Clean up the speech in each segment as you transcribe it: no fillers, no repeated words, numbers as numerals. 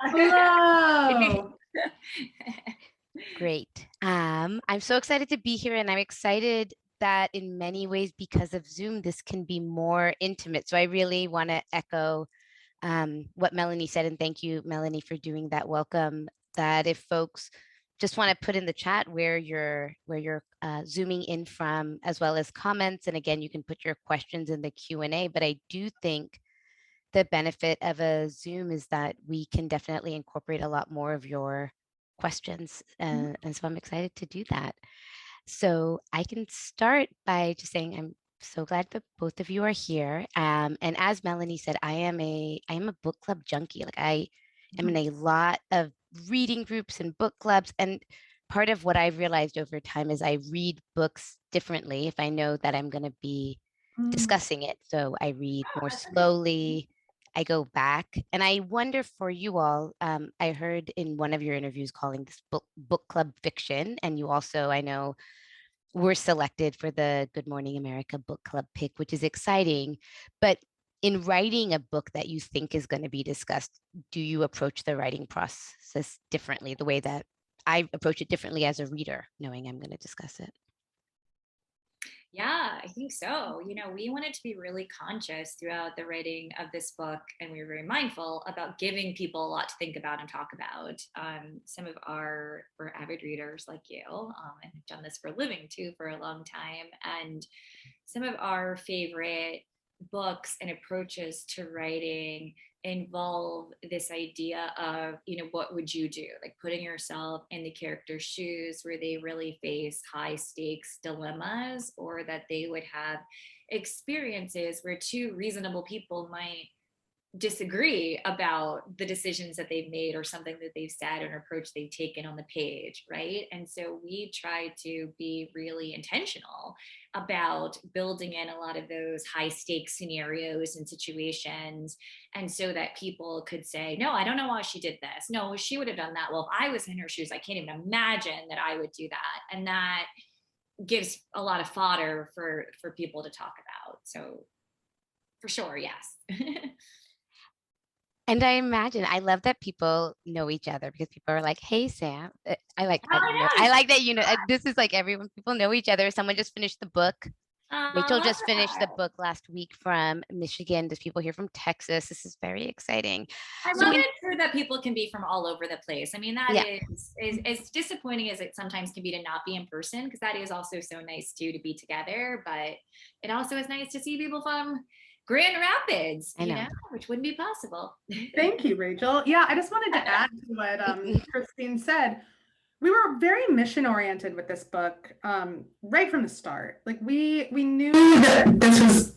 Hello. Great. I'm so excited to be here, and I'm excited that in many ways, because of Zoom, this can be more intimate. So I really want to echo what Melanie said, and thank you, Melanie, for doing that welcome. That if folks just want to put in the chat where you're zooming in from, as well as comments, and again, you can put your questions in the Q&A. But I do think the benefit of a Zoom is that we can definitely incorporate a lot more of your questions. And so I'm excited to do that. So I can start by just saying I'm so glad that both of you are here. And as Melanie said, I am a book club junkie. Like I am in a lot of reading groups and book clubs. And part of what I've realized over time is I read books differently if I know that I'm going to be discussing it. So I read more slowly. I go back and I wonder for you all. I heard in one of your interviews calling this book club fiction, and you also, I know, were selected for the Good Morning America Book Club pick, which is exciting. But in writing a book that you think is going to be discussed, do you approach the writing process differently, the way that I approach it differently as a reader, knowing I'm going to discuss it? Yeah, I think so. We wanted to be really conscious throughout the writing of this book, and we were very mindful about giving people a lot to think about and talk about. Some of our we're avid readers like you, and have done this for a living too for a long time. And some of our favorite books and approaches to writing involve this idea of, what would you do? Like putting yourself in the character's shoes where they really face high stakes dilemmas, or that they would have experiences where two reasonable people might disagree about the decisions that they've made or something that they've said or an approach they've taken on the page, right? And so we try to be really intentional about building in a lot of those high stakes scenarios and situations, and so that people could say, no, I don't know why she did this, no, she would have done that, well, if I was in her shoes, I can't even imagine that I would do that. And that gives a lot of fodder for people to talk about. So for sure, yes. And I imagine, I love that people know each other because people are like, "Hey, Sam." I like Oh, that, I I know. like that, this is like everyone, people know each other. Someone just finished the book. Rachel Love just finished the that. book last week from Michigan. There's people here from Texas. This is very exciting. I So love in it too that people can be from all over the place. I mean, that Yeah. is as disappointing as it sometimes can be to not be in person, because that is also so nice too to be together. But it also is nice to see people from Grand Rapids, I know. which wouldn't be possible. Thank you, Rachel. Yeah, I just wanted to add to what Christine said. We were very mission oriented with this book right from the start. Like we knew that this was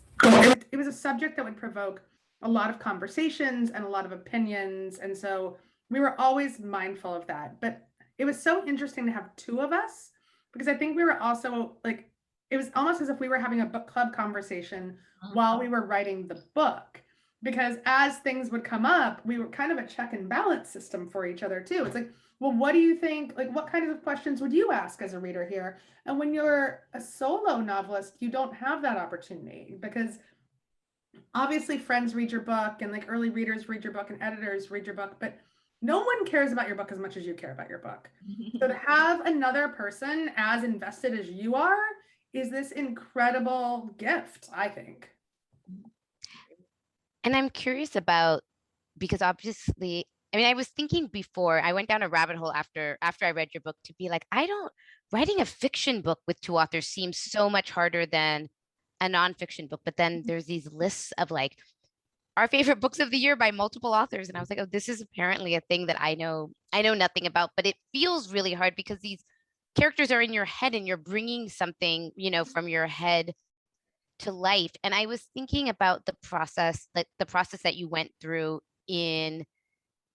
it was a subject that would provoke a lot of conversations and a lot of opinions, and so we were always mindful of that. But it was so interesting to have two of us because I think we were also like it was almost as if we were having a book club conversation while we were writing the book. Because as things would come up, we were kind of a check and balance system for each other too. It's like, well, what do you think? Like, what kinds of questions would you ask as a reader here? And when you're a solo novelist, you don't have that opportunity because obviously friends read your book and like early readers read your book and editors read your book, but no one cares about your book as much as you care about your book. So to have another person as invested as you are is this incredible gift, I think. And I'm curious about, because obviously, I mean, I was thinking before, I went down a rabbit hole after I read your book to be like, writing a fiction book with two authors seems so much harder than a nonfiction book. But then there's these lists of like our favorite books of the year by multiple authors. And I was like, oh, this is apparently a thing that I know nothing about, but it feels really hard because these characters are in your head and you're bringing something, from your head to life. And I was thinking about the process, like the process that you went through in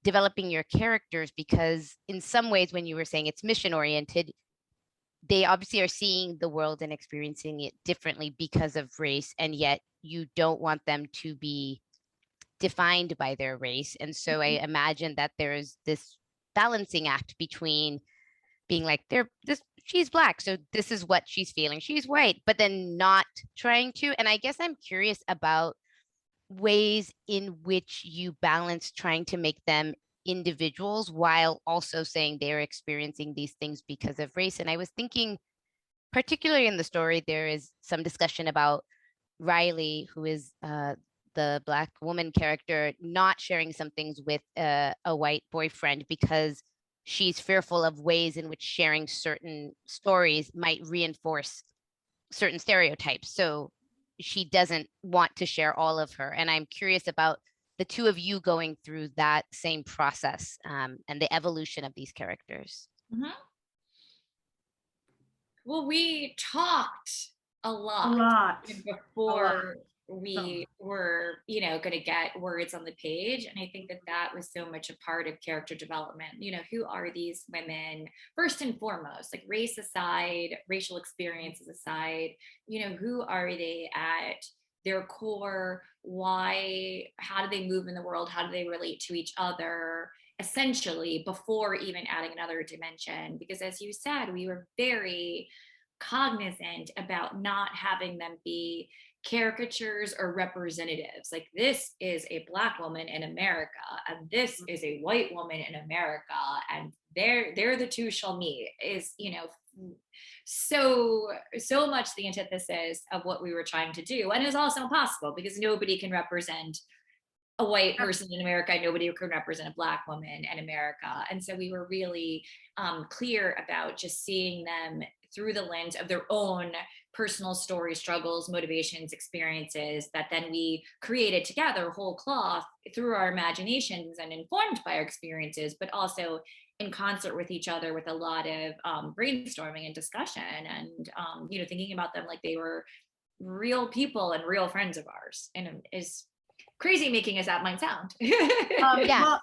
developing your characters, because in some ways, when you were saying it's mission oriented, they obviously are seeing the world and experiencing it differently because of race. And yet you don't want them to be defined by their race. And so I imagine that there is this balancing act between being like, she's black, so this is what she's feeling. She's white, but then not trying to. And I guess I'm curious about ways in which you balance trying to make them individuals while also saying they're experiencing these things because of race. And I was thinking, particularly in the story, there is some discussion about Riley, who is the Black woman character, not sharing some things with a white boyfriend because she's fearful of ways in which sharing certain stories might reinforce certain stereotypes. So she doesn't want to share all of her. And I'm curious about the two of you going through that same process and the evolution of these characters. Mm-hmm. Well, we talked a lot, before we were, going to get words on the page. And I think that that was so much a part of character development. Who are these women? First and foremost, like race aside, racial experiences aside, who are they at their core? Why? How do they move in the world? How do they relate to each other? Essentially, before even adding another dimension, because as you said, we were very cognizant about not having them be caricatures or representatives. Like, this is a Black woman in America, and this is a white woman in America, and they're the two shall meet, is so much the antithesis of what we were trying to do, and is also impossible because nobody can represent a white person in America, nobody can represent a Black woman in America. And so we were really clear about just seeing them through the lens of their own personal stories, struggles, motivations, experiences, that then we created together whole cloth through our imaginations and informed by our experiences, but also in concert with each other with a lot of brainstorming and discussion and, thinking about them like they were real people and real friends of ours. And is crazy making as that might sound. Yeah.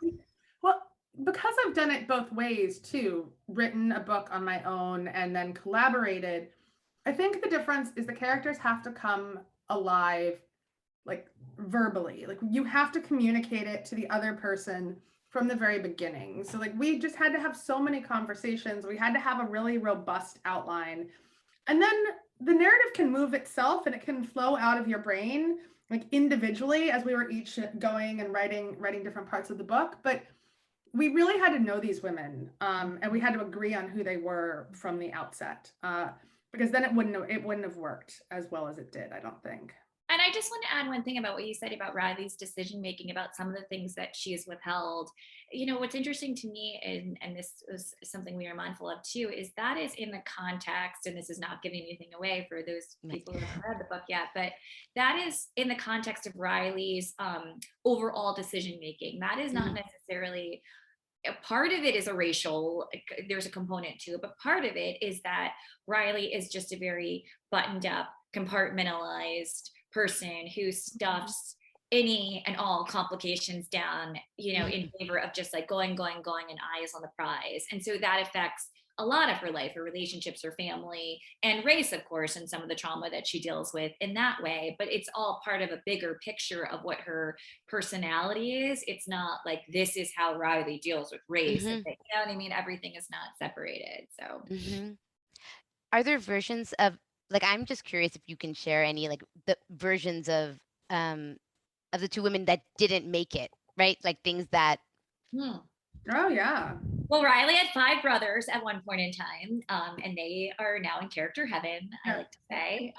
Well, because I've done it both ways too, written a book on my own and then collaborated, I think the difference is the characters have to come alive, like verbally. Like, you have to communicate it to the other person from the very beginning. So like, we just had to have so many conversations. We had to have a really robust outline. And then the narrative can move itself and it can flow out of your brain, like individually, as we were each going and writing different parts of the book. But we really had to know these women, and we had to agree on who they were from the outset, because then it wouldn't have worked as well as it did, I don't think. And I just want to add one thing about what you said about Riley's decision making, about some of the things that she has withheld. What's interesting to me, and this was something we are mindful of too, is that is in the context, and this is not giving anything away for those people who haven't read the book yet, but that is in the context of Riley's overall decision making. That is not necessarily, a part of it is a racial, there's a component to it, but part of it is that Riley is just a very buttoned up, compartmentalized person who stuffs any and all complications down, in favor of just like going and eyes on the prize. And so that affects a lot of her life, her relationships, her family, and race, of course, and some of the trauma that she deals with in that way. But it's all part of a bigger picture of what her personality is. It's not like, this is how Riley deals with race. You know what I mean? Everything is not separated. So are there versions of, like, I'm just curious if you can share any, like, the versions of the two women that didn't make it, right? Like things that. Oh yeah. Well, Riley had 5 brothers at one point in time, and they are now in character heaven, I like to say.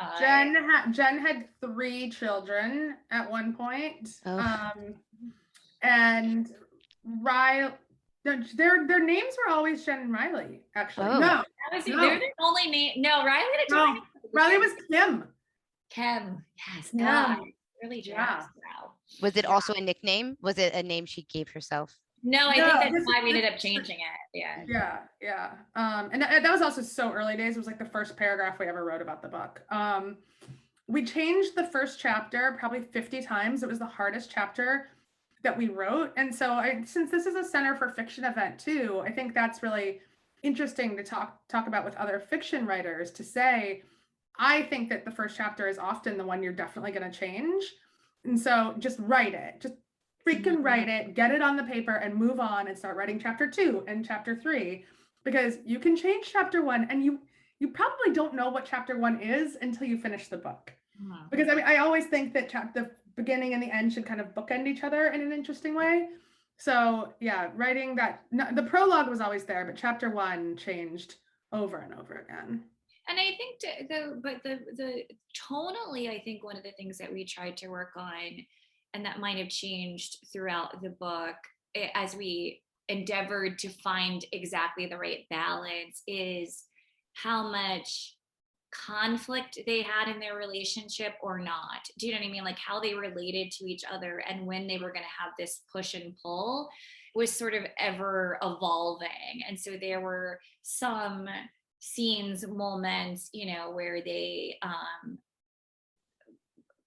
Jen had 3 children at one point. And Riley, their names were always Jen and Riley, actually. No. They're the only name. No, Riley had a different name. Riley was Kim. Kim, yes. God, really jazzed. Wow. Was it also a nickname? Was it a name she gave herself? No, I think that's why we ended up changing it. Yeah. And that was also so early days. It was like the first paragraph we ever wrote about the book. We changed the first chapter probably 50 times. It was the hardest chapter that we wrote. And so since this is a Center for Fiction event too, I think that's really interesting to talk about with other fiction writers, to say, I think that the first chapter is often the one you're definitely going to change. And so just write it. Just freaking write it, get it on the paper, and move on and start writing chapter 2 and chapter 3, because you can change chapter 1 and you probably don't know what chapter 1 is until you finish the book. Because I always think that the beginning and the end should kind of bookend each other in an interesting way. So yeah, writing that, the prologue was always there, but chapter 1 changed over and over again. And I think the tonally, I think one of the things that we tried to work on, and that might have changed throughout the book as we endeavored to find exactly the right balance, is how much conflict they had in their relationship or not. Do you know what I mean? Like how they related to each other and when they were going to have this push and pull was sort of ever evolving. And so there were some scenes, moments, you know, where they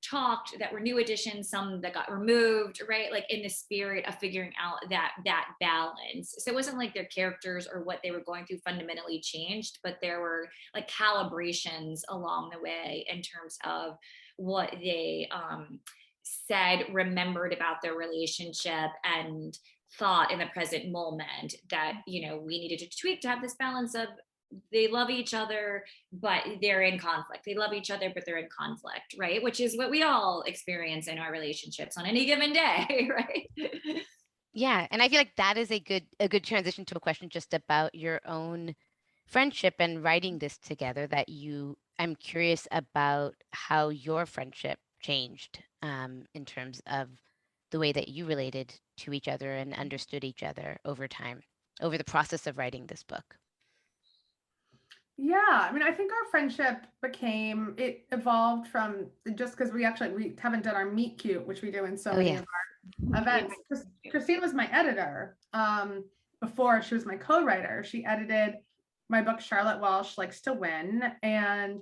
talked that were new additions, some that got removed, right? Like in the spirit of figuring out that balance. So it wasn't like their characters or what they were going through fundamentally changed, but there were like calibrations along the way in terms of what they said, remembered about their relationship, and thought in the present moment that, you know, we needed to tweak to have this balance of they love each other, but they're in conflict. They love each other, but they're in conflict, right? Which is what we all experience in our relationships on any given day, right? Yeah, and I feel like that is a good transition to a question just about your own friendship and writing this together. I'm curious about how your friendship changed in terms of the way that you related to each other and understood each other over time, over the process of writing this book. Yeah, I mean, I think our friendship it evolved from just because we haven't done our meet cute, which we do in so many of our events. Christine was my editor before she was my co-writer. She edited my book, Charlotte Walsh Likes to Win, and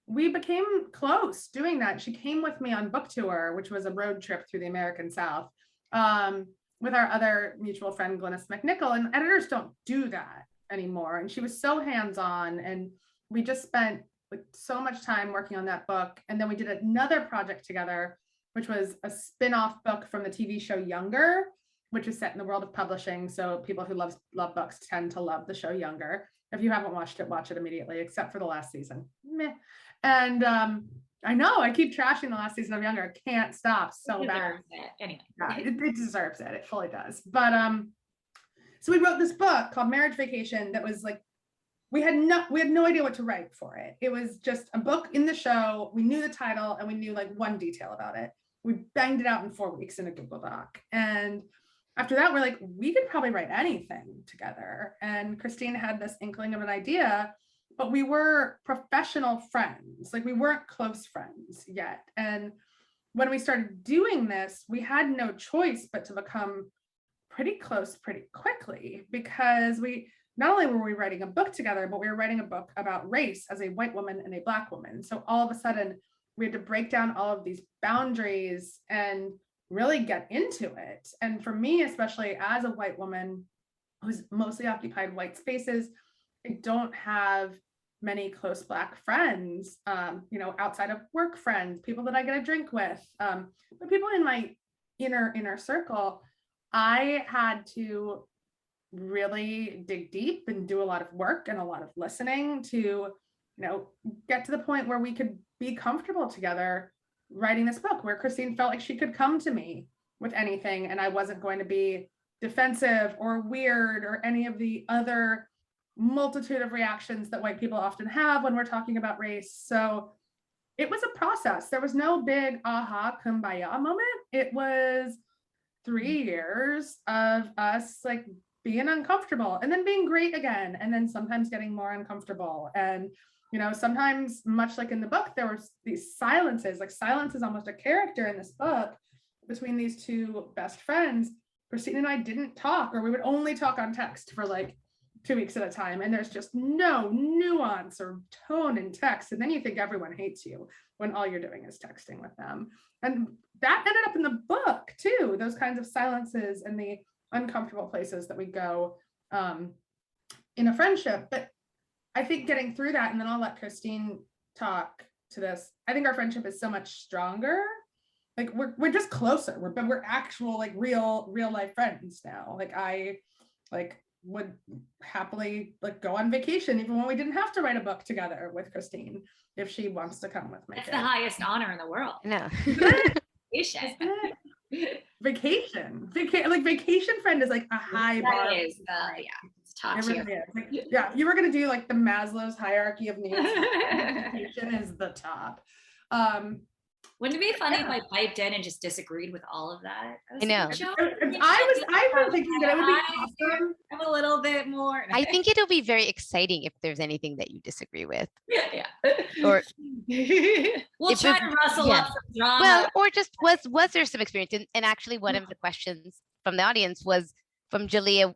we became close doing that. She came with me on book tour, which was a road trip through the American South, with our other mutual friend, Glynis McNichol, and editors don't do that anymore. And she was so hands-on, and we just spent like so much time working on that book. And then we did another project together, which was a spin-off book from the TV show Younger, which is set in the world of publishing. So people who love books tend to love the show Younger. If you haven't watched it, watch it immediately, except for the last season. Meh. And I know I keep trashing the last season of Younger. I can't stop. So bad. Anyway, yeah, it deserves it. It fully does. But so we wrote this book called Marriage Vacation that was like, we had no idea what to write for it. It was just a book in the show. We knew the title and we knew like one detail about it. We banged it out in 4 weeks in a Google Doc. And after that, we're like, we could probably write anything together. And Christine had this inkling of an idea, but we were professional friends. Like we weren't close friends yet. And when we started doing this, we had no choice but to become pretty close pretty quickly, because not only were we writing a book together, but we were writing a book about race as a white woman and a Black woman. So all of a sudden we had to break down all of these boundaries and really get into it. And for me, especially as a white woman who's mostly occupied white spaces, I don't have many close Black friends, outside of work friends, people that I get a drink with, but people in my inner circle. I had to really dig deep and do a lot of work and a lot of listening to, get to the point where we could be comfortable together writing this book, where Christine felt like she could come to me with anything and I wasn't going to be defensive or weird or any of the other multitude of reactions that white people often have when we're talking about race. So it was a process. There was no big aha kumbaya moment. It was 3 years of us like being uncomfortable and then being great again, and then sometimes getting more uncomfortable. And sometimes, much like in the book, there were these silences. Like silence is almost a character in this book between these two best friends. Christine and I didn't talk, or we would only talk on text for like 2 weeks at a time, and there's just no nuance or tone in text. And then you think everyone hates you when all you're doing is texting with them. And that ended up in the book too, those kinds of silences and the uncomfortable places that we go in a friendship. But I think getting through that, and then I'll let Christine talk to this, I think our friendship is so much stronger. Like we're just closer. We're actual like real life friends now. Like I would happily like go on vacation even when we didn't have to write a book together with Christine if she wants to come with me. That's the highest honor in the world. No. Like vacation friend is like a high bar. That is, it's top tier. Like, yeah, you were gonna do like the Maslow's hierarchy of needs. Vacation is the top. Wouldn't it be funny if I piped in and just disagreed with all of that? I know. I've been thinking that it would be awesome. I'm a little bit more. I think it'll be very exciting if there's anything that you disagree with. Yeah. Or we'll try to rustle up some drama. Well, or just was there some experience? And actually, one of the questions from the audience was from Jalea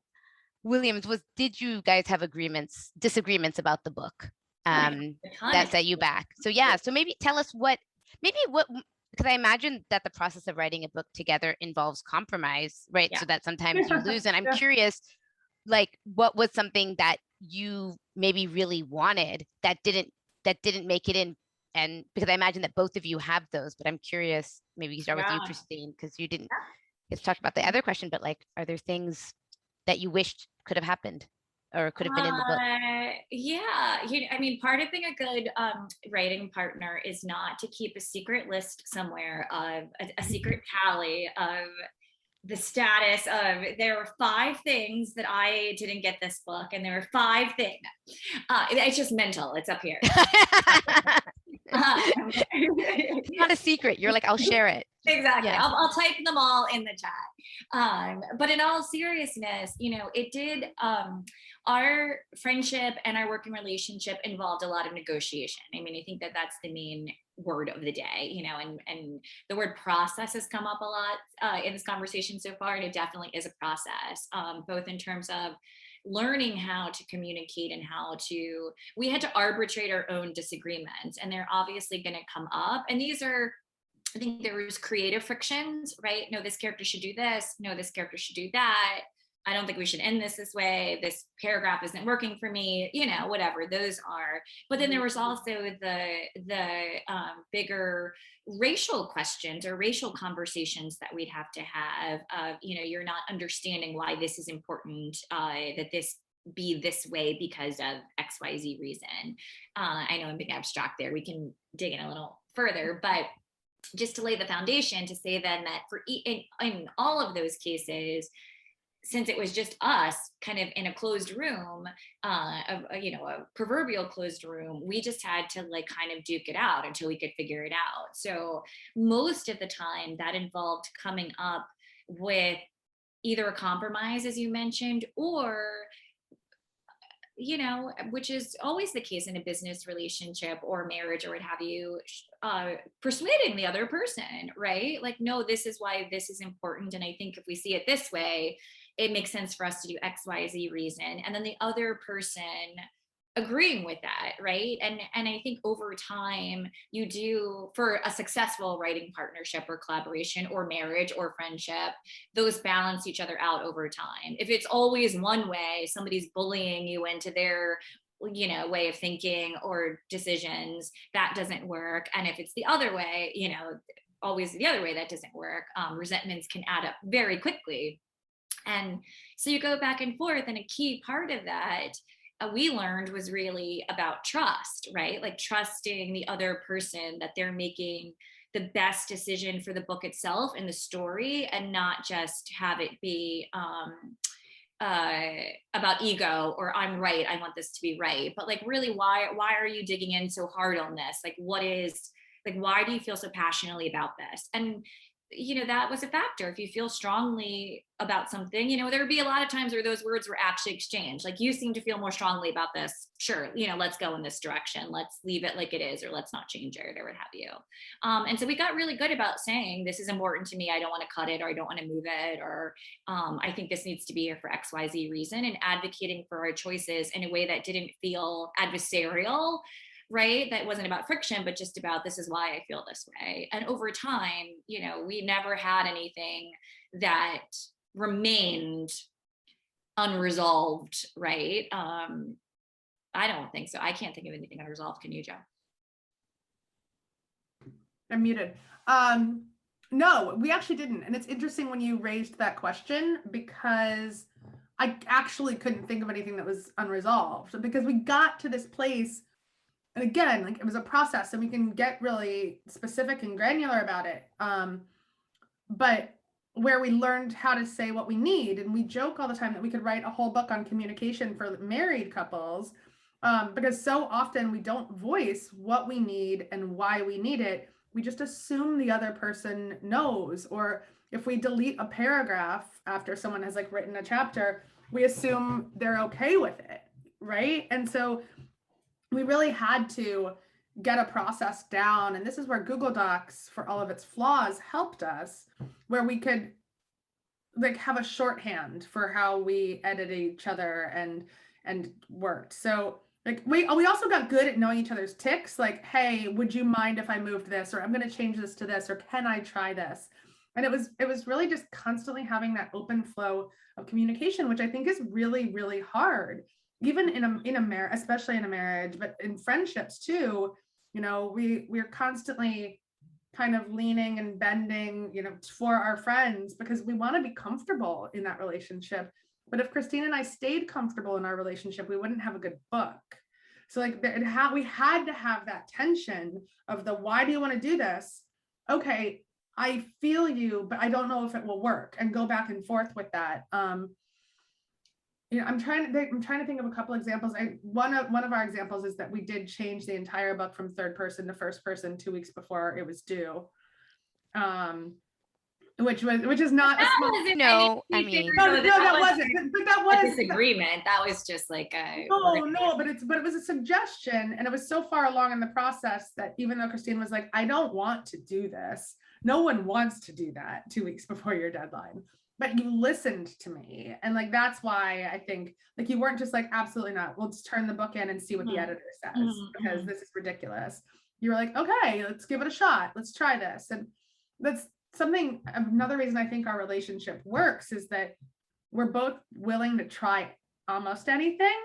Williams was, did you guys have disagreements about the book that set you back? So yeah, so maybe tell us what, because I imagine that the process of writing a book together involves compromise, right? Yeah. So that sometimes you lose. And I'm curious, like, what was something that you maybe really wanted that didn't make it in? And because I imagine that both of you have those, but I'm curious, maybe you start with you, Christine, because you didn't get to talk about the other question, but like, are there things that you wished could have happened or could have been in the book? Yeah, I mean, part of being a good writing partner is not to keep a secret list somewhere of a secret tally of the status of, there were 5 things that I didn't get this book, and there were 5 things. It's just mental. It's up here. It's not a secret. You're like, I'll share it. Exactly. Yeah. I'll type them all in the chat. But in all seriousness, it did, our friendship and our working relationship involved a lot of negotiation. I mean, I think that that's the main word of the day, and the word process has come up a lot in this conversation so far, and it definitely is a process, both in terms of learning how to communicate and we had to arbitrate our own disagreements, and they're obviously going to come up. And these are, I think there was creative frictions, right? No, this character should do this. No, this character should do that. I don't think we should end this way. This paragraph isn't working for me, whatever those are. But then there was also the bigger racial questions or racial conversations that we'd have to have of, you're not understanding why this is important, that this be this way because of XYZ reason. I know I'm being abstract there. We can dig in a little further, but just to lay the foundation to say then that for in all of those cases, since it was just us kind of in a closed room, a proverbial closed room, we just had to like kind of duke it out until we could figure it out. So most of the time that involved coming up with either a compromise, as you mentioned, or which is always the case in a business relationship or marriage or what have you, persuading the other person, right? Like, no, this is why this is important. And I think if we see it this way, it makes sense for us to do X, Y, Z reason. And then the other person agreeing with that, right? And I think over time, you do, for a successful writing partnership or collaboration or marriage or friendship, those balance each other out over time. If it's always one way, somebody's bullying you into their way of thinking or decisions, that doesn't work. And if it's the other way, always the other way, that doesn't work. Resentments can add up very quickly. And so you go back and forth, and a key part of that we learned was really about trust, right? Like trusting the other person that they're making the best decision for the book itself and the story, and not just have it be about ego or I'm right, I want this to be right. But like, really, why are you digging in so hard on this? Like, why do you feel so passionately about this? And that was a factor. If you feel strongly about something, there would be a lot of times where those words were actually exchanged. Like, you seem to feel more strongly about this. Sure. Let's go in this direction. Let's leave it like it is, or let's not change it, or what have you. And so we got really good about saying, this is important to me. I don't want to cut it, or I don't want to move it, or I think this needs to be here for XYZ reason, and advocating for our choices in a way that didn't feel adversarial, right? That wasn't about friction, but just about, this is why I feel this way. And over time, we never had anything that remained unresolved, right? I don't think so. I can't think of anything unresolved. Can you, Joe? I'm muted. No, we actually didn't. And it's interesting when you raised that question, because I actually couldn't think of anything that was unresolved, because we got to this place. And again, like, it was a process, and we can get really specific and granular about it. But where we learned how to say what we need. And we joke all the time that we could write a whole book on communication for married couples, because so often we don't voice what we need and why we need it. We just assume the other person knows. Or if we delete a paragraph after someone has like written a chapter, we assume they're okay with it, right? And so we really had to get a process down. And this is where Google Docs, for all of its flaws, helped us, where we could like have a shorthand for how we edit each other and worked. So like we also got good at knowing each other's tics, like, hey, would you mind if I moved this, or I'm going to change this to this, or can I try this? And it was really just constantly having that open flow of communication, which I think is really, really hard, even in a marriage, especially in a marriage, but in friendships too. You know, we're constantly kind of leaning and bending, you know, for our friends, because we want to be comfortable in that relationship. But if Christine and I stayed comfortable in our relationship, we wouldn't have a good book. So like we had to have that tension of the, why do you want to do this? Okay, I feel you, but I don't know if it will work, and go back and forth with that. You know, I'm trying to think of a couple examples. One of our examples is that we did change the entire book from third person to first person 2 weeks before it was due. Which is not That a small, wasn't No, I anything. mean- no, that wasn't. But that was a disagreement. That was just like a no, but it was a suggestion, and it was so far along in the process that even though Christine was like, I don't want to do this, no one wants to do that 2 weeks before your deadline, but you listened to me. And like that's why I think like you weren't just like, absolutely not, let's turn the book in and see what the editor says, because this is ridiculous. You were like, okay, let's give it a shot, let's try this. And that's something, another reason I think our relationship works is that we're both willing to try almost anything.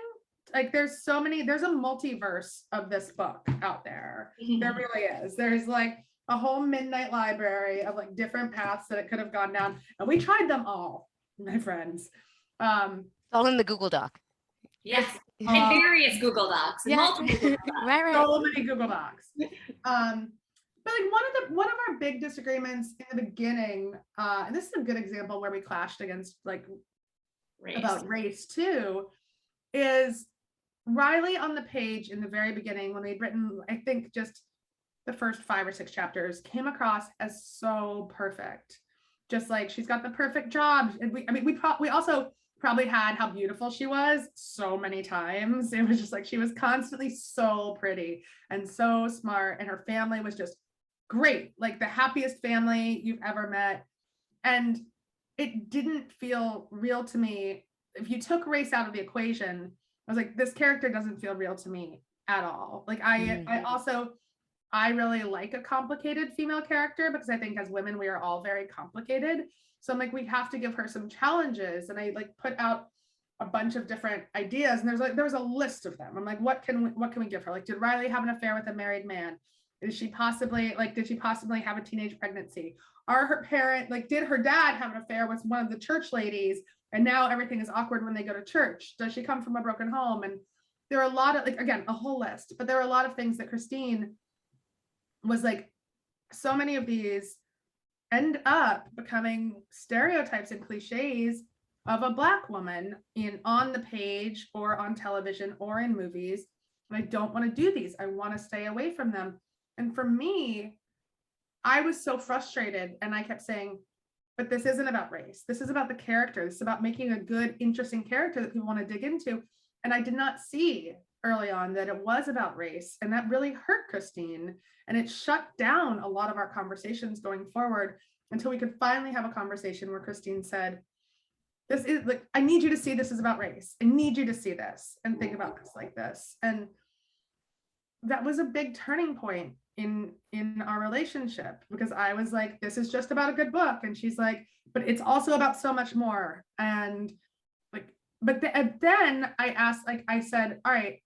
Like there's a multiverse of this book out there. There really is. There's like a whole midnight library of like different paths that it could have gone down, and we tried them all, my friends. All in the Google Doc. yes, in various Google Docs, multiple Google Docs. Right. So many Google Docs. But like one of our big disagreements in the beginning, and this is a good example where we clashed against like about race too, is Riley on the page in the very beginning when we'd written, I think just the first 5 or 6 chapters, came across as so perfect. Just like she's got the perfect job. And we also probably had how beautiful she was so many times. It was just like she was constantly so pretty and so smart, and her family was just great, like the happiest family you've ever met. And it didn't feel real to me. If you took race out of the equation, I was like, this character doesn't feel real to me at all. Like I really like a complicated female character, because I think as women, we are all very complicated. So I'm like, we have to give her some challenges. And I like put out a bunch of different ideas, and there was a list of them. I'm like, what can we give her? Like, did Riley have an affair with a married man? Did she possibly have a teenage pregnancy? Are her parent, like, did her dad have an affair with one of the church ladies, and now everything is awkward when they go to church? Does she come from a broken home? And there are a lot of, like, again, a whole list, but there are a lot of things that Christine was like, so many of these end up becoming stereotypes and cliches of a Black woman on the page or on television or in movies. And I don't want to do these. I want to stay away from them. And for me, I was so frustrated, and I kept saying, but this isn't about race. This is about the character. This is about making a good, interesting character that people want to dig into. And I did not see early on that it was about race. And that really hurt Christine. And it shut down a lot of our conversations going forward, until we could finally have a conversation where Christine said, this is like, I need you to see this is about race. I need you to see this and think about this like this. And that was a big turning point in our relationship, because I was like, this is just about a good book. And she's like, but it's also about so much more. And like, and then I asked, like, I said, all right,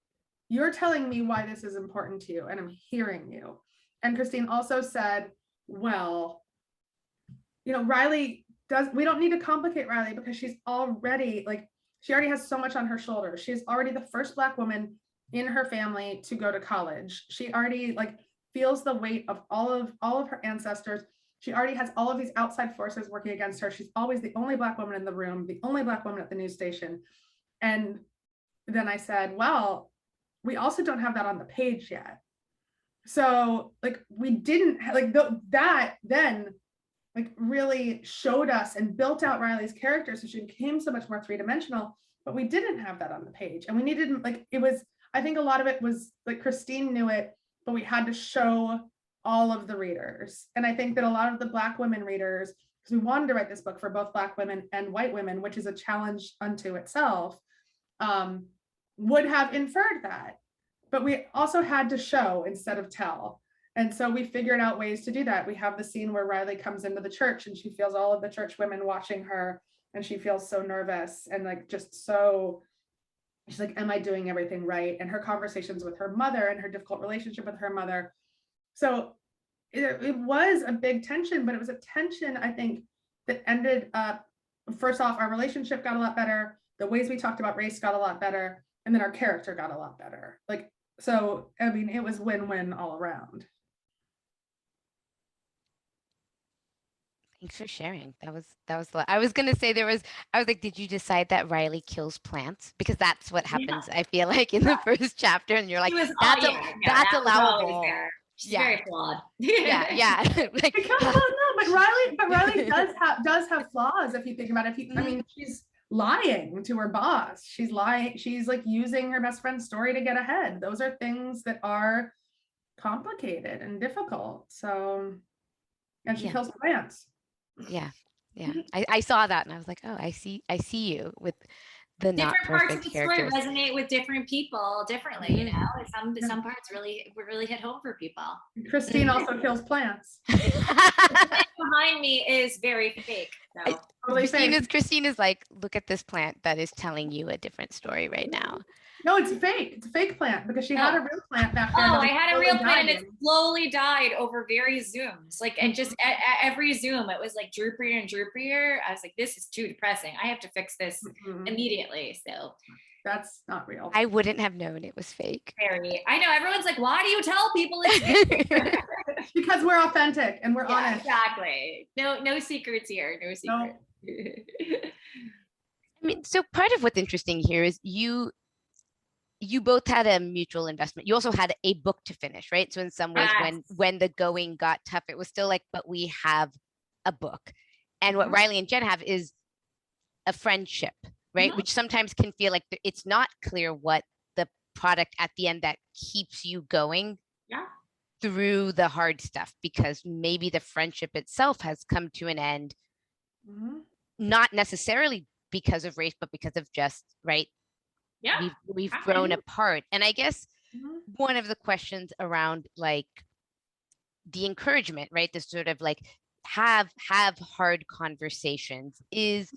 you're telling me why this is important to you, and I'm hearing you. And Christine also said, well, you know, we don't need to complicate Riley, because she's already like, she already has so much on her shoulders. She's already the first Black woman in her family to go to college. She already like feels the weight of all of her ancestors. She already has all of these outside forces working against her. She's always the only Black woman in the room, the only Black woman at the news station. And then I said, well, we also don't have that on the page yet. So like we didn't like that then like really showed us and built out Riley's character so she became so much more three-dimensional, but we didn't have that on the page. And we needed, like, it was, I think a lot of it was like Christine knew it, but we had to show all of the readers. And I think that a lot of the Black women readers, because we wanted to write this book for both Black women and white women, which is a challenge unto itself, would have inferred that. But we also had to show instead of tell. And so we figured out ways to do that. We have the scene where Riley comes into the church and she feels all of the church women watching her and she feels so nervous and like just so, she's like, am I doing everything right? And her conversations with her mother and her difficult relationship with her mother. So it was a big tension, but it was a tension, I think, that ended up, first off, our relationship got a lot better. The ways we talked about race got a lot better. And then our character got a lot better. Like, so, I mean, it was win-win all around. Thanks for sharing. That was I was gonna say I was like, did you decide that Riley kills plants? Because that's what happens, I feel like, in the first chapter, and you're like, that's allowable. She's very flawed. yeah. Like, but Riley does have flaws if you think about it. I mean, she's lying to her boss. She's lying. She's like using her best friend's story to get ahead. Those are things that are complicated and difficult. So, and she kills plants. Yeah. I saw that and I was like, oh, I see you with the different not perfect parts of the characters. story resonate with different people differently, you know. Some parts really hit home for people. Christine also kills plants. Behind me is very fake. So. Christine is like, look at this plant that is telling you a different story right now. No, it's fake. It's a fake plant because she had a real plant back there. Oh, I had a real plant and it slowly died over various Zooms. Like, and just at every Zoom, it was like droopier and droopier. I was like, this is too depressing. I have to fix this immediately. So that's not real. I wouldn't have known it was fake. I know everyone's like, why do you tell people it's fake? Because we're authentic and we're honest. Exactly. No secrets here. No secrets. No. I mean, so part of what's interesting here is you both had a mutual investment. You also had a book to finish, right? So in some ways, when the going got tough, it was still like, but we have a book. And what Riley and Jen have is a friendship, right? Which sometimes can feel like it's not clear what the product at the end that keeps you going through the hard stuff, because maybe the friendship itself has come to an end, not necessarily because of race, but because of just, right? Yeah, we've grown apart. And I guess one of the questions around like the encouragement, right, this sort of like have hard conversations, is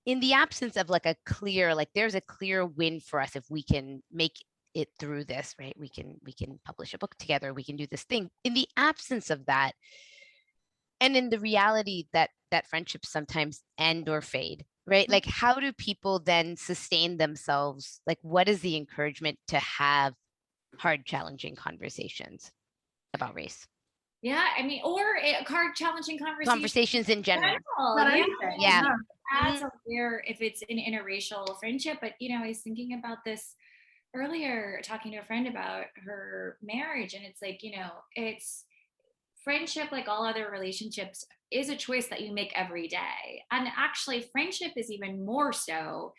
in the absence of like a clear, like there's a clear win for us if we can make it through this, right? We can publish a book together, we can do this thing. In the absence of that, and in the reality that friendships sometimes end or fade, right? Like, how do people then sustain themselves? Like, what is the encouragement to have hard, challenging conversations about race? Yeah, I mean, or hard, challenging conversations in general. Yeah. As a where if it's an interracial friendship, but you know, I was thinking about this earlier, talking to a friend about her marriage, and it's like, you know, it's friendship, like all other relationships, is a choice that you make every day. And actually, friendship is even more so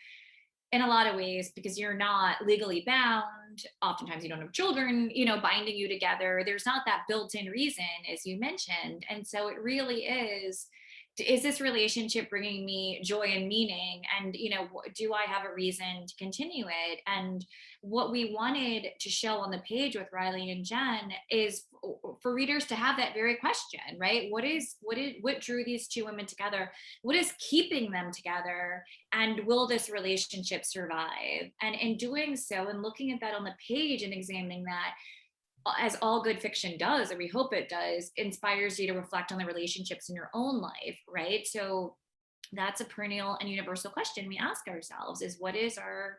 in a lot of ways because you're not legally bound. Oftentimes you don't have children, you know, binding you together. There's not that built-in reason, as you mentioned. And so it really is this relationship bringing me joy and meaning? And, you know, do I have a reason to continue it? And what we wanted to show on the page with Riley and Jen is for readers to have that very question, right? What drew these two women together? What is keeping them together? And will this relationship survive? And in doing so, and looking at that on the page and examining that, as all good fiction does, or we hope it does, inspires you to reflect on the relationships in your own life, right? So that's a perennial and universal question we ask ourselves: is what is our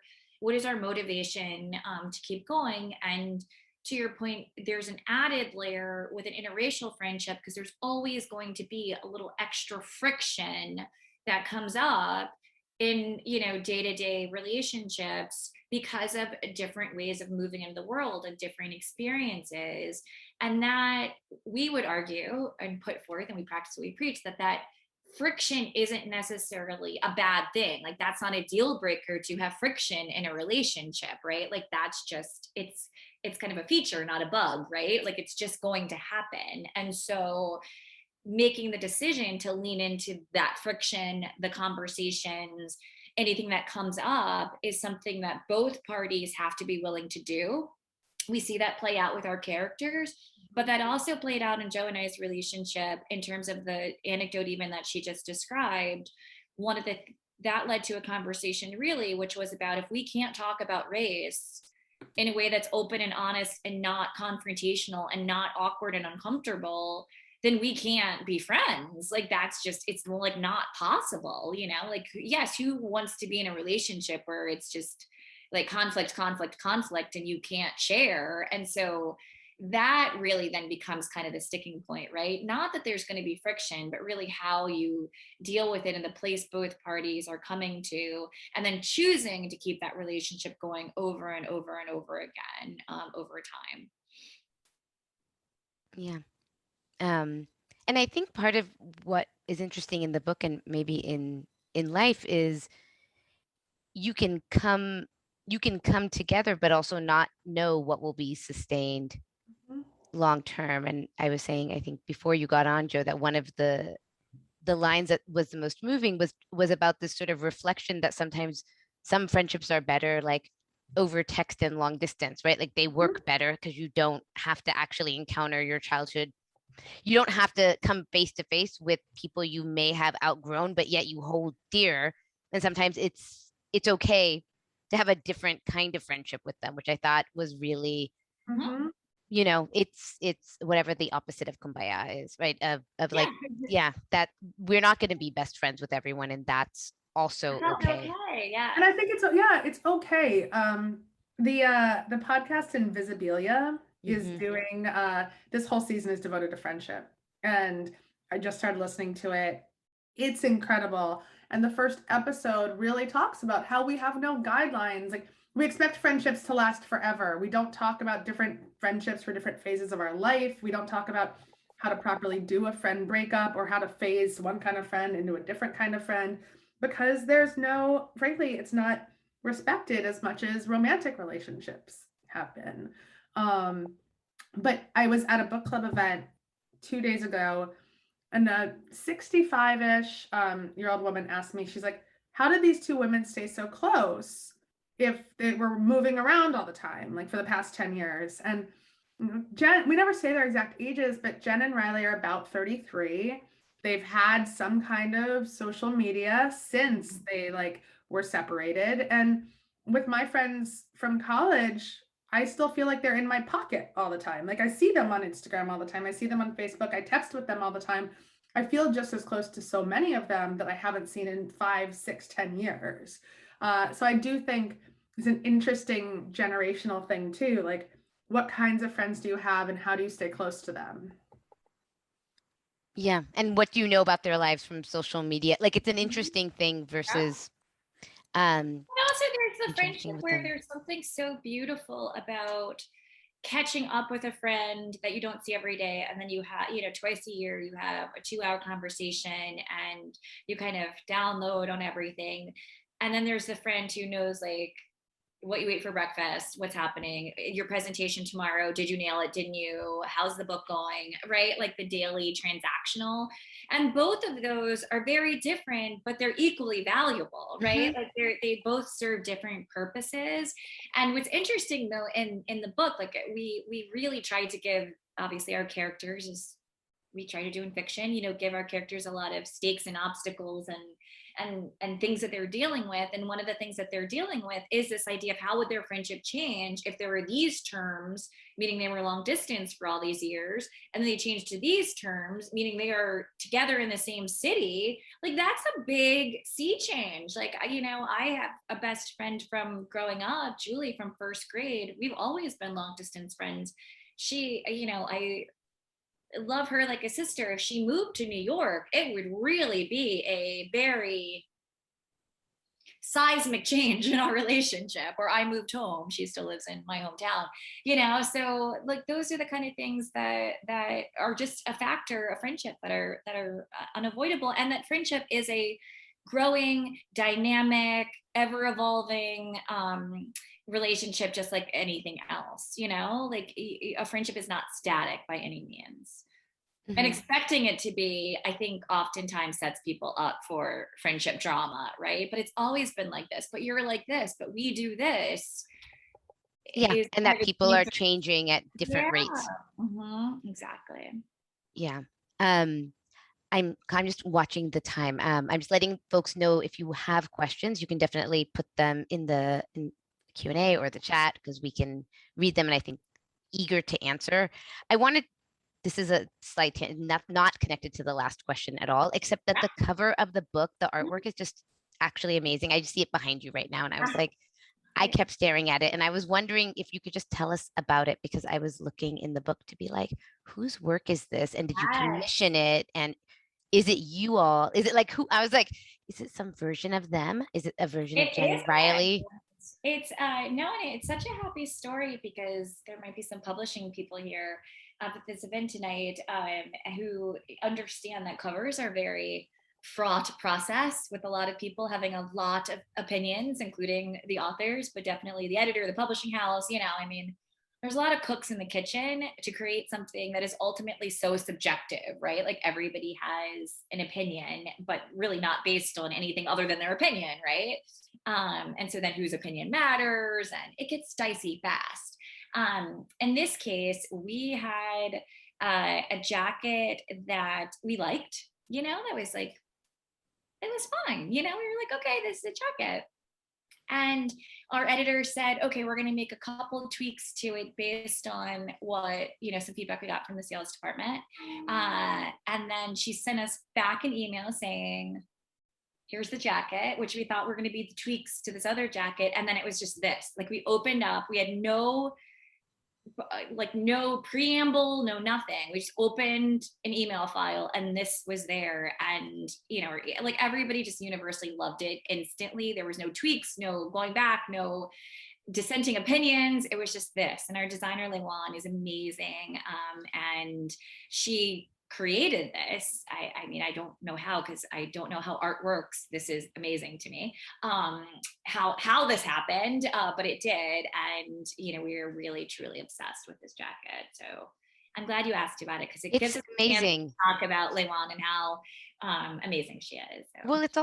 motivation to keep going? And to your point, there's an added layer with an interracial friendship because there's always going to be a little extra friction that comes up in, you know, day-to-day relationships because of different ways of moving in the world and different experiences. And that, we would argue and put forth, and we practice what we preach, that that friction isn't necessarily a bad thing. Like, that's not a deal breaker to have friction in a relationship, right? Like, that's just, it's kind of a feature, not a bug, right? Like, it's just going to happen. And so making the decision to lean into that friction, the conversations, anything that comes up, is something that both parties have to be willing to do. We see that play out with our characters, but that also played out in Joe and I's relationship in terms of the anecdote even that she just described. One of the, that led to a conversation really, which was about, if we can't talk about race in a way that's open and honest and not confrontational and not awkward and uncomfortable, then we can't be friends. Like, that's just, it's like not possible, you know? Like, yes, who wants to be in a relationship where it's just like conflict, and you can't share? And so that really then becomes kind of the sticking point, right? Not that there's going to be friction, but really how you deal with it in the place both parties are coming to, and then choosing to keep that relationship going over and over and over again, over time. Yeah. And I think part of what is interesting in the book, and maybe in life, is you can come together, but also not know what will be sustained long term. And I was saying, I think before you got on, Joe, that one of the lines that was the most moving was about this sort of reflection that sometimes some friendships are better, like over text and long distance, right? Like, they work better because you don't have to actually encounter your childhood. You don't have to come face to face with people you may have outgrown, but yet you hold dear. And sometimes it's okay to have a different kind of friendship with them, which I thought was really, you know, it's whatever the opposite of kumbaya is, right? Of like, yeah, that we're not going to be best friends with everyone, and that's also okay. Yeah. And I think it's okay. The podcast Invisibilia is doing this whole season is devoted to friendship, and I just started listening to it. It's incredible. And the first episode really talks about how we have no guidelines. Like, we expect friendships to last forever. We don't talk about different friendships for different phases of our life. We don't talk about how to properly do a friend breakup or how to phase one kind of friend into a different kind of friend, because there's no, frankly, it's not respected as much as romantic relationships have been. But I was at a book club event 2 days ago, and a 65-ish year old woman asked me, she's like, how did these two women stay so close if they were moving around all the time, like for the past 10 years? And Jen, we never say their exact ages, but Jen and Riley are about 33. They've had some kind of social media since they like were separated. And with my friends from college, I still feel like they're in my pocket all the time. Like, I see them on Instagram all the time. I see them on Facebook. I text with them all the time. I feel just as close to so many of them that I haven't seen in 5, 6, 10 years. So I do think it's an interesting generational thing too. Like, what kinds of friends do you have and how do you stay close to them? Yeah. And what do you know about their lives from social media? Like, it's an interesting thing versus And also there's the interacting friendship with where them. there's something so beautiful about catching up with a friend that you don't see every day, and then you have, you know, twice a year you have a 2-hour conversation and you kind of download on everything. And then there's the friend who knows like what you ate for breakfast, what's happening, your presentation tomorrow, did you nail it, didn't you, how's the book going, right? Like the daily transactional. And both of those are very different, but they're equally valuable, right? Like they both serve different purposes. And what's interesting though in the book, like we really tried to give, obviously our characters, as we try to do in fiction, give our characters a lot of stakes and obstacles and things that they're dealing with. And one of the things that they're dealing with is this idea of how would their friendship change if there were these terms, meaning they were long distance for all these years, and then they changed to these terms, meaning they are together in the same city. Like, that's a big sea change. Like, I have a best friend from growing up, Julie, from first grade. We've always been long distance friends. She, I love her like a sister. If she moved to New York, it would really be a very seismic change in our relationship. Or I moved home, she still lives in my hometown, so like those are the kind of things that are just a factor of friendship that are unavoidable. And that friendship is a growing, dynamic, ever evolving relationship, just like anything else. Like a friendship is not static by any means. And expecting it to be, I think, oftentimes sets people up for friendship drama, right? But it's always been like this. But you're like this, but we do this. Yeah, and that people are changing at different rates. Exactly. Yeah. I'm just watching the time. I'm just letting folks know, if you have questions, you can definitely put them in the Q&A or the chat, because we can read them, and I think eager to answer. This is a slight not connected to the last question at all, except that the cover of the book, the artwork is just actually amazing. I just see it behind you right now, and I was like, I kept staring at it, and I was wondering if you could just tell us about it, because I was looking in the book to be like, whose work is this, and did you commission it, and is it you all? Is it like who? I was like, is it some version of them? Is it a version of Jen Riley? It's no, it's such a happy story, because there might be some publishing people here at this event tonight who understand that covers are very fraught process, with a lot of people having a lot of opinions, including the authors, but definitely the editor, the publishing house. There's a lot of cooks in the kitchen to create something that is ultimately so subjective, right? Like, everybody has an opinion, but really not based on anything other than their opinion, right? And so then whose opinion matters, and it gets dicey fast. In this case, we had a jacket that we liked, that was like, it was fine. We were like, okay, this is a jacket. And our editor said, okay, we're going to make a couple of tweaks to it based on what, some feedback we got from the sales department. And then she sent us back an email saying, here's the jacket, which we thought were going to be the tweaks to this other jacket. And then it was just this. Like, we opened up, we had no preamble, no nothing. We just opened an email file, and this was there. And, like, everybody just universally loved it instantly. There was no tweaks, no going back, no dissenting opinions. It was just this. And our designer, Lewan, is amazing. And she created this. I don't know how, because I don't know how art works. This is amazing to me, how this happened, but it did. And we were really truly obsessed with this jacket. So I'm glad you asked about it, because it gives us amazing to talk about Lewan and how amazing she is. So. Well, it's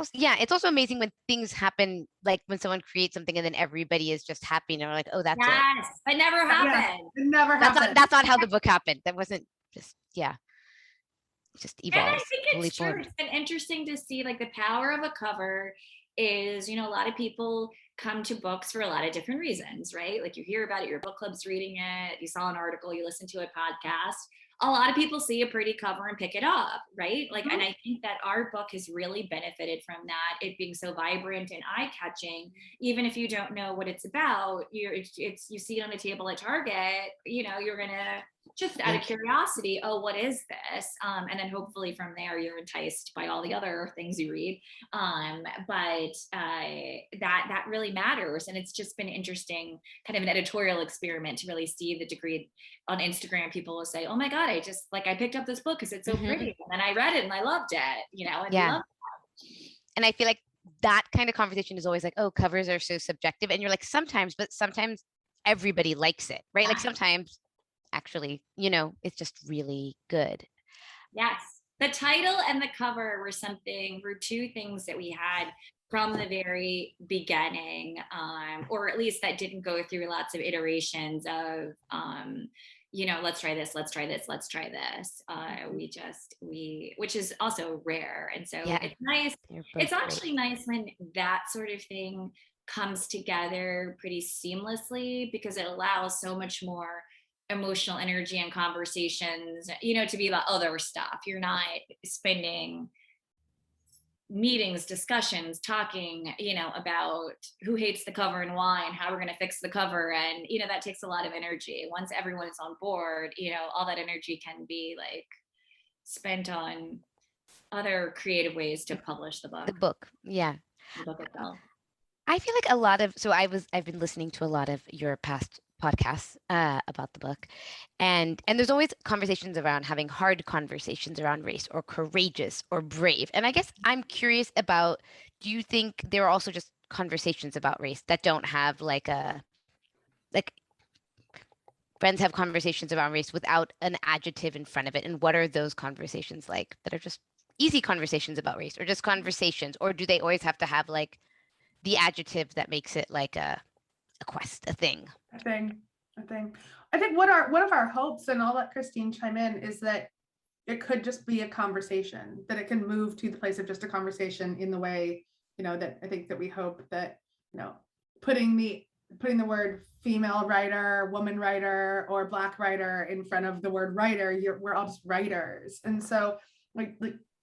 also amazing when things happen, like when someone creates something and then everybody is just happy and they're like, oh, that's it. It never happened. It never happened. That's not how the book happened. That wasn't just, it just evolves. And I think it's true. It's been interesting to see, like, the power of a cover is, a lot of people come to books for a lot of different reasons, right? Like, you hear about it, your book club's reading it, you saw an article, you listen to a podcast. A lot of people see a pretty cover and pick it up, right? Like, and I think that our book has really benefited from that, it being so vibrant and eye-catching. Even if you don't know what it's about, you see it on the table at Target, you're gonna just out of curiosity, oh, what is this? And then hopefully from there, you're enticed by all the other things you read. But that really matters. And it's just been interesting, kind of an editorial experiment, to really see the degree. On Instagram, people will say, oh my God, I picked up this book because it's so pretty. And then I read it and I loved it, and loved it. And I feel like that kind of conversation is always like, oh, covers are so subjective. And you're like, sometimes everybody likes it, right? Like, sometimes actually, it's just really good. Yes. The title and the cover were two things that we had from the very beginning, or at least that didn't go through lots of iterations of, let's try this, let's try this, let's try this. Which is also rare. And so Yeah, it's nice. they're both It's great. actually nice when that sort of thing comes together pretty seamlessly, because it allows so much more emotional energy and conversations, to be about other stuff. You're not spending meetings, discussions, talking, about who hates the cover and why, and how we're going to fix the cover. And, that takes a lot of energy. Once everyone is on board, all that energy can be like spent on other creative ways to publish the The book. book, yeah. The book itself. I feel like I've been listening to a lot of your past podcasts about the book, and there's always conversations around having hard conversations around race, or courageous or brave. And I guess I'm curious about, do you think there are also just conversations about race that don't have like friends have conversations about race without an adjective in front of it? And what are those conversations like that are just easy conversations about race, or just conversations, or do they always have to have like the adjective that makes it like a quest, a thing? I think one of our hopes, and I'll let Christine chime in, is that it could just be a conversation, that it can move to the place of just a conversation in the way, that I think that we hope that, putting the word female writer, woman writer, or Black writer in front of the word writer, we're all just writers. And so like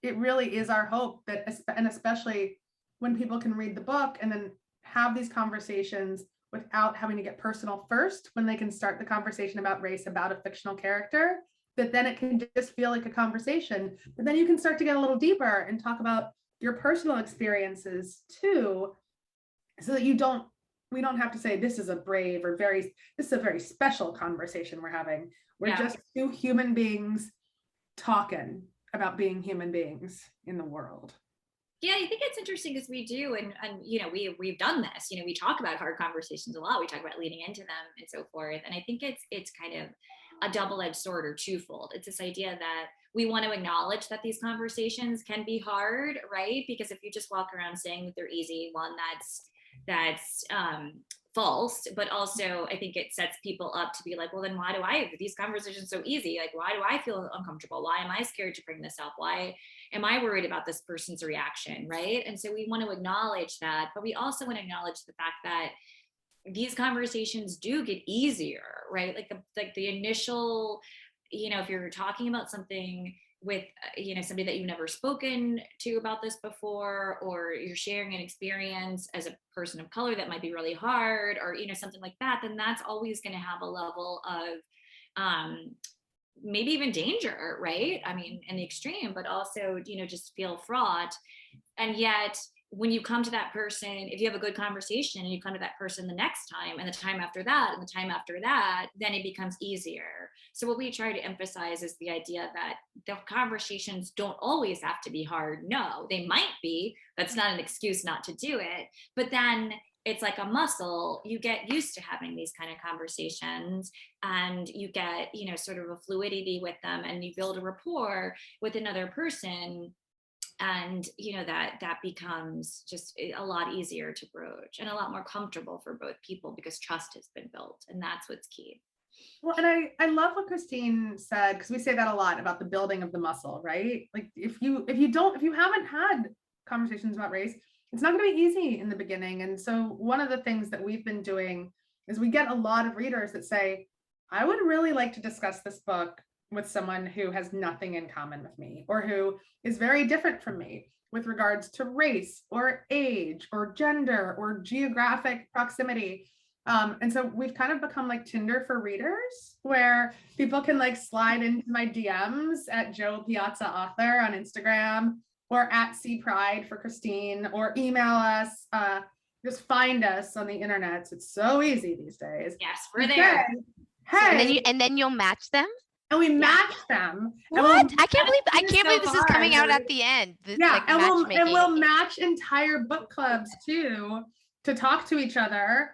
it really is our hope that, and especially when people can read the book and then have these conversations without having to get personal first, when they can start the conversation about race, about a fictional character, that then it can just feel like a conversation. But then you can start to get a little deeper and talk about your personal experiences too, so that we don't have to say this is a very special conversation we're having. We're just two human beings talking about being human beings in the world. Yeah, I think it's interesting because we do, and we've done this. We talk about hard conversations a lot. We talk about leading into them and so forth. And I think it's kind of a double-edged sword, or twofold. It's this idea that we want to acknowledge that these conversations can be hard, right? Because if you just walk around saying that they're easy, one, that's false. But also, I think it sets people up to be like, well, then why do I have these conversations so easy? Like, why do I feel uncomfortable? Why am I scared to bring this up? Why am I worried about this person's reaction, right? And so we want to acknowledge that, but we also want to acknowledge the fact that these conversations do get easier, right? Like the initial, if you're talking about something with somebody that you've never spoken to about this before, or you're sharing an experience as a person of color that might be really hard, or something like that, then that's always going to have a level of maybe even danger, right? I mean, in the extreme, but also just feel fraught. And yet when you come to that person, if you have a good conversation and you come to that person the next time, and the time after that, and the time after that, then it becomes easier. So what we try to emphasize is the idea that the conversations don't always have to be hard. No, they might be. That's not an excuse not to do it. But then it's like a muscle. You get used to having these kind of conversations, and you get, sort of a fluidity with them, and you build a rapport with another person. And that becomes just a lot easier to broach, and a lot more comfortable for both people, because trust has been built, and that's what's key. Well, and I love what Christine said, because we say that a lot about the building of the muscle, right? Like if you haven't had conversations about race, it's not going to be easy in the beginning. And so one of the things that we've been doing is we get a lot of readers that say, I would really like to discuss this book with someone who has nothing in common with me, or who is very different from me with regards to race or age or gender or geographic proximity. And so we've kind of become like Tinder for readers, where people can like slide into my DMs at Joe Piazza Author on Instagram, or at C Pride for Christine, or email us. Just find us on the internet. It's so easy these days. Yes, we're there. Hey, and then you'll match them. And we match them. What? I can't believe this is coming out at the end. And we'll match entire book clubs too, to talk to each other.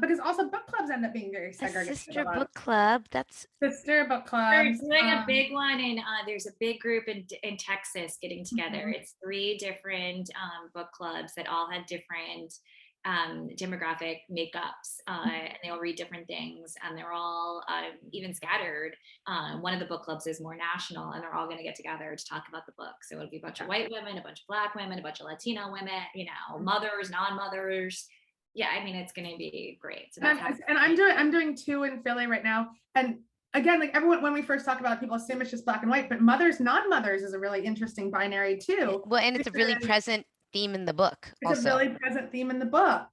Because also book clubs end up being very segregated. Sister book club. That's sister book club. We're doing a big one, and there's a big group in Texas getting together. It's 3 different book clubs that all had different demographic makeups, and they all read different things, and they're all even scattered. One of the book clubs is more national, and they're all going to get together to talk about the book. So it'll be a bunch of white women, a bunch of Black women, a bunch of Latino women, mothers, non-mothers. Yeah, I mean, it's going to be great. So I'm doing 2 in Philly right now, and again, like everyone, when we first talk about it, people assume it's just Black and white, but mothers, non-mothers is a really interesting binary too. Well, and it's a really present theme in the book. It's a really present theme in the book.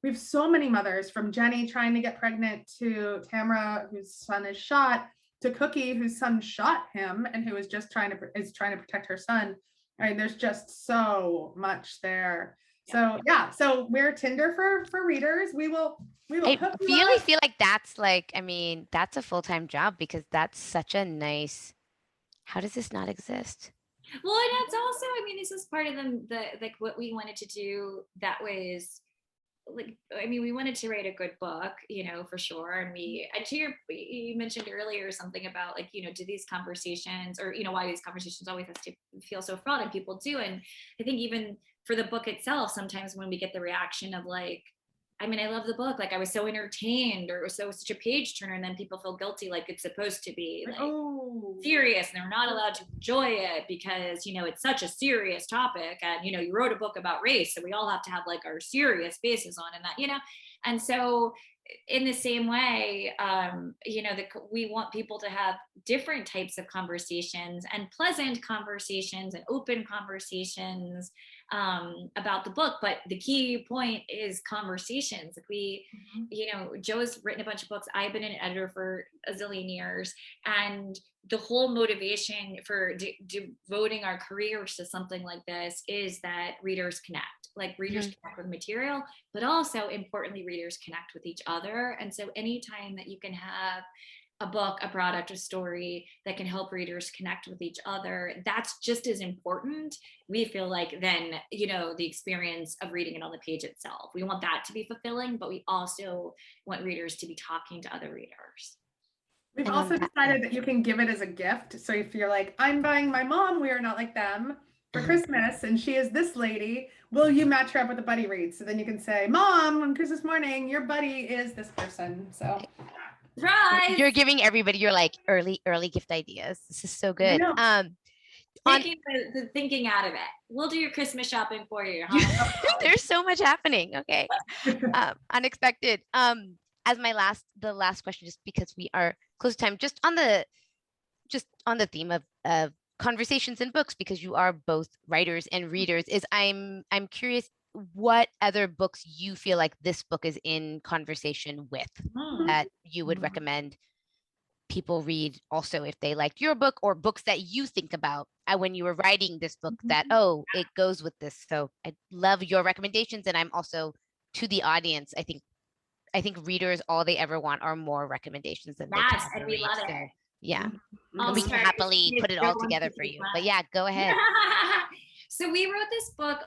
We have so many mothers, from Jenny trying to get pregnant, to Tamara, whose son is shot, to Cookie, whose son shot him and who is just trying to protect her son. I mean, there's just so much there. So yeah, so we're Tinder for readers. We will I really feel like that's like, I mean, that's a full-time job, because that's such a nice, how does this not exist? Well, and it's also, I mean, this is part of the like what we wanted to do that way is, like, I mean, we wanted to write a good book, for sure. And you mentioned earlier something about, like, do these conversations, or, why these conversations always have to feel so fraught, and people do. And I think even for the book itself, sometimes when we get the reaction of like, I mean, I love the book, like I was so entertained, or it was such a page turner, and then people feel guilty, like it's supposed to be like serious, and they're not allowed to enjoy it because it's such a serious topic, and you wrote a book about race, so we all have to have like our serious faces on, and that and so in the same way, we want people to have different types of conversations, and pleasant conversations, and open conversations about the book. But the key point is conversations. Like Joe's written a bunch of books. I've been an editor for a zillion years, and the whole motivation for devoting our careers to something like this is that readers connect. Like readers connect with material, but also importantly, readers connect with each other. And so anytime that you can have a book, a product, a story that can help readers connect with each other, that's just as important, we feel like, than the experience of reading it on the page itself. We want that to be fulfilling, but we also want readers to be talking to other readers. We've also decided that you can give it as a gift. So if you're like, I'm buying my mom We Are Not Like Them for Christmas, and she is this lady, will you match her up with a buddy read? So then you can say, Mom, on Christmas morning, your buddy is this person. So right, you're giving everybody your like early gift ideas. This is so good. Taking the thinking out of it. We'll do your Christmas shopping for you. Huh? There's so much happening. Okay. Unexpected. As the last question, just because we are close to time, just on the theme of conversations in books, because you are both writers and readers, is I'm curious what other books you feel like this book is in conversation with that you would recommend people read also if they liked your book, or books that you think about when you were writing this book that, it goes with this. So I love your recommendations. And I'm also, to the audience, I think readers, all they ever want are more recommendations than they can and read. we love it. Yeah. We can happily put it all together for you. But yeah, go ahead. So we wrote this book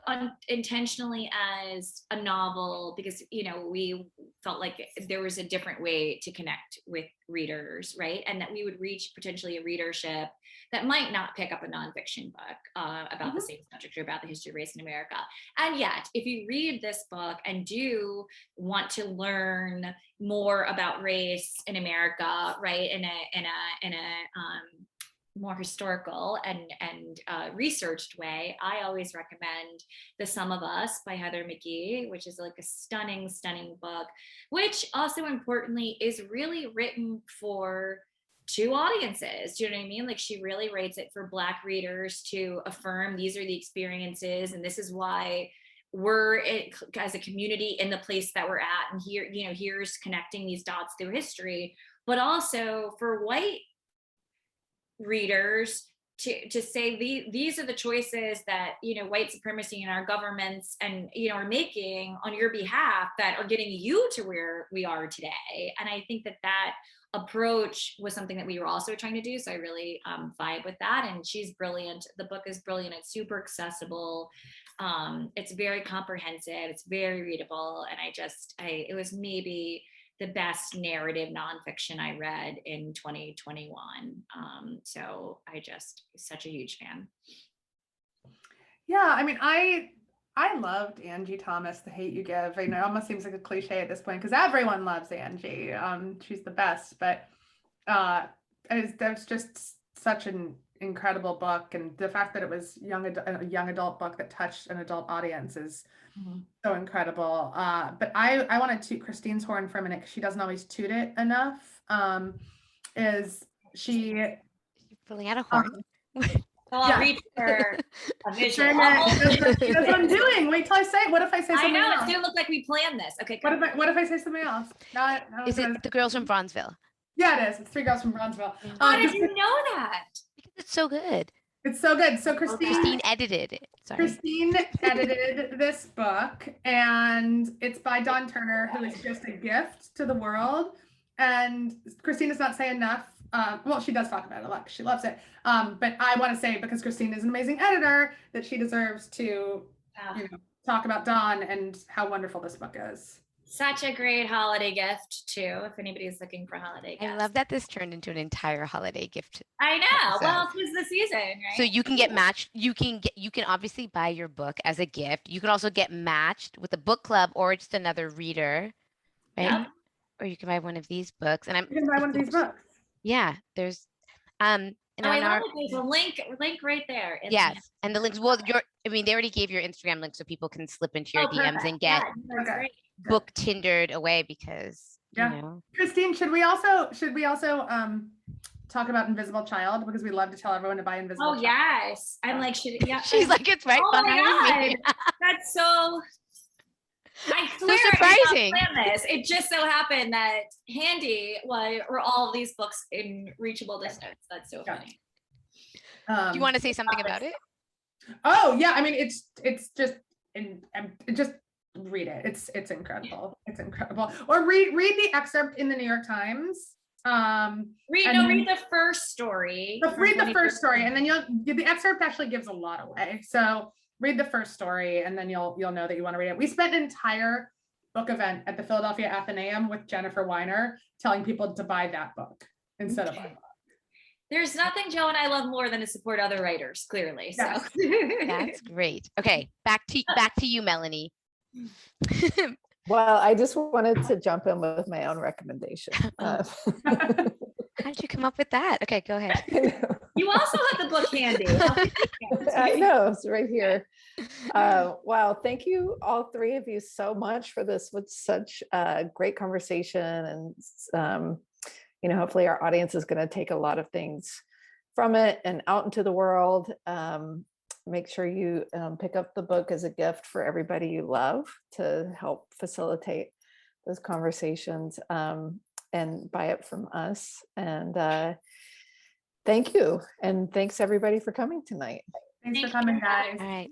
intentionally as a novel because, we felt like there was a different way to connect with readers, right? And that we would reach potentially a readership that might not pick up a nonfiction book about the same subject or about the history of race in America. And yet, if you read this book and do want to learn more about race in America, right, in a more historical and researched way, I always recommend The Sum of Us by Heather McGhee, which is like a stunning book, which also importantly is really written for two audiences. Do you know what I mean? Like, she really writes it for Black readers to affirm these are the experiences, and this is why we're as a community in the place that we're at, and here, here's connecting these dots through history, but also for white readers to say these are the choices that white supremacy and our governments and are making on your behalf that are getting you to where we are today. And I think that approach was something that we were also trying to do, so I really vibe with that. And she's brilliant. The book is brilliant. It's super accessible. It's very comprehensive. It's very readable. And it was maybe the best narrative nonfiction I read in 2021. So I just such a huge fan. Yeah, I mean, I loved Angie Thomas, The Hate You Give. I know it almost seems like a cliche at this point because everyone loves Angie. She's the best, but that's just such an incredible book, and the fact that it was a young adult book that touched an adult audience is so incredible. But I want to toot Christine's horn for a minute because she doesn't always toot it enough. Is she You're pulling out a horn. I'll reach for a visual. That's what I'm doing. Wait till I say it. What if I say something I know, else? it's gonna look like we planned this. Okay, What if I say something else? Is it The Girls from Bronzeville? Yeah, it is. It's Three Girls from Bronzeville. How did you know that? Because it's so good. It's so good. So Christine edited it. Sorry. Christine edited this book, and it's by Dawn Turner, who is just a gift to the world. And Christine does not say enough. Well, she does talk about it a lot because she loves it. But I want to say, because Christine is an amazing editor, that she deserves to talk about Dawn and how wonderful this book is. Such a great holiday gift too, if anybody's looking for holiday gifts. I love that this turned into an entire holiday gift. I know. episode. Well, it's the season, right? So you can get matched. You can obviously buy your book as a gift. You can also get matched with a book club or just another reader, right? Yep. Or you can buy one of these books. And You can buy one of these books. Yeah, there's and I love it. There's a link right there. Yes, and the links. Well, they already gave your Instagram link so people can slip into your DMs and get book Tindered away because you know. Christine, should we also talk about Invisible Child, because we love to tell everyone to buy Invisible Child. Yes, I'm like, She's like, it's right behind me. That's so. I swear so surprising. I did not plan this. It just so happened that handy were all of these books in reachable distance. That's so funny. Do you want to say something about it? Oh yeah, I mean it's just read it. It's incredible. It's incredible. Or read the excerpt in the New York Times. Read the first story. Read the first story, and then the excerpt actually gives a lot away. So read the first story, and then you'll know that you want to read it. We spent an entire book event at the Philadelphia Athenaeum with Jennifer Weiner telling people to buy that book instead of my book. There's nothing Joe and I love more than to support other writers, clearly. So that's great. Okay, back to you, Melanie. Well, I just wanted to jump in with my own recommendation. How did you come up with that? Okay, go ahead. You also have the book handy. I know, it's right here. Wow, thank you all three of you so much for this with such a great conversation. And hopefully our audience is going to take a lot of things from it and out into the world. Make sure you pick up the book as a gift for everybody you love to help facilitate those conversations, and buy it from us. And thank you. And thanks everybody for coming tonight. Thanks for coming, guys. All right.